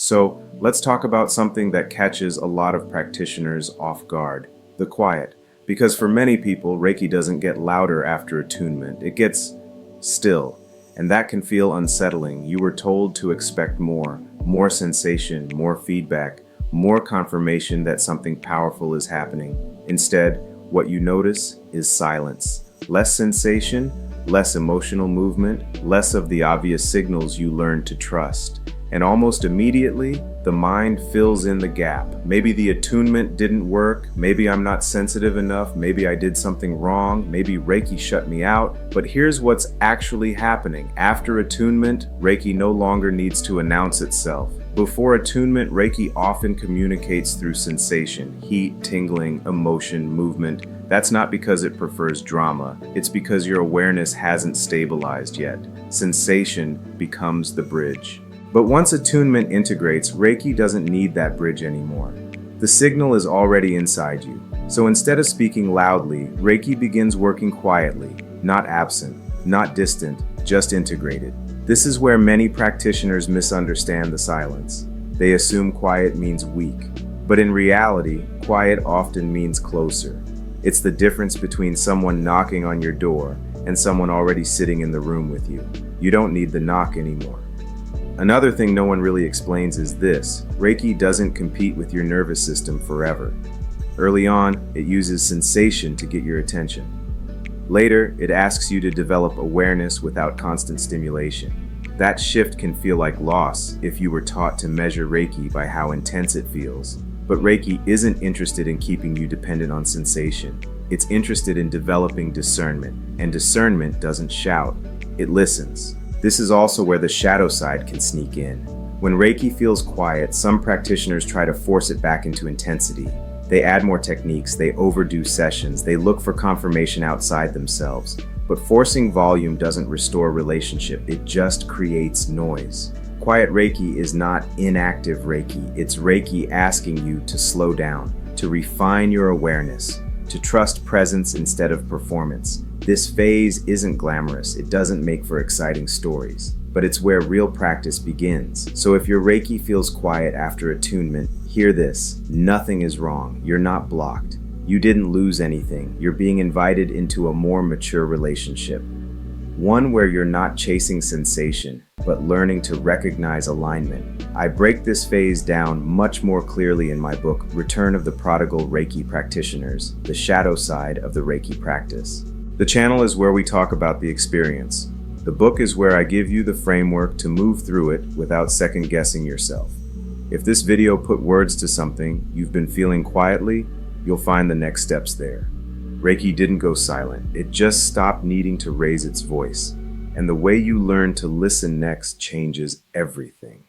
So let's talk about something that catches a lot of practitioners off guard, the quiet. Because for many people, Reiki doesn't get louder after attunement. It gets still, and that can feel unsettling. You were told to expect more sensation, more feedback, more confirmation that something powerful is happening. Instead, what you notice is silence. Less sensation, less emotional movement, less of the obvious signals you learned to trust. And almost immediately, the mind fills in the gap. Maybe the attunement didn't work, maybe I'm not sensitive enough, maybe I did something wrong, maybe Reiki shut me out. But here's what's actually happening. After attunement, Reiki no longer needs to announce itself. Before attunement, Reiki often communicates through sensation, heat, tingling, emotion, movement. That's not because it prefers drama, it's because your awareness hasn't stabilized yet. Sensation becomes the bridge. But once attunement integrates, Reiki doesn't need that bridge anymore. The signal is already inside you. So instead of speaking loudly, Reiki begins working quietly, not absent, not distant, just integrated. This is where many practitioners misunderstand the silence. They assume quiet means weak. But in reality, quiet often means closer. It's the difference between someone knocking on your door and someone already sitting in the room with you. You don't need the knock anymore. Another thing no one really explains is this: Reiki doesn't compete with your nervous system forever. Early on, it uses sensation to get your attention. Later, it asks you to develop awareness without constant stimulation. That shift can feel like loss if you were taught to measure Reiki by how intense it feels. But Reiki isn't interested in keeping you dependent on sensation. It's interested in developing discernment, and discernment doesn't shout, it listens. This is also where the shadow side can sneak in. When Reiki feels quiet, some practitioners try to force it back into intensity. They add more techniques, they overdo sessions, they look for confirmation outside themselves. But forcing volume doesn't restore relationship, it just creates noise. Quiet Reiki is not inactive Reiki, it's Reiki asking you to slow down, to refine your awareness, to trust presence instead of performance. This phase isn't glamorous, it doesn't make for exciting stories, but it's where real practice begins. So if your Reiki feels quiet after attunement, hear this: nothing is wrong, you're not blocked. You didn't lose anything, you're being invited into a more mature relationship. One where you're not chasing sensation, but learning to recognize alignment. I break this phase down much more clearly in my book, Return of the Prodigal Reiki Practitioners, the shadow side of the Reiki practice. The channel is where we talk about the experience. The book is where I give you the framework to move through it without second-guessing yourself. If this video put words to something you've been feeling quietly, you'll find the next steps there. Reiki didn't go silent, it just stopped needing to raise its voice. And the way you learn to listen next changes everything.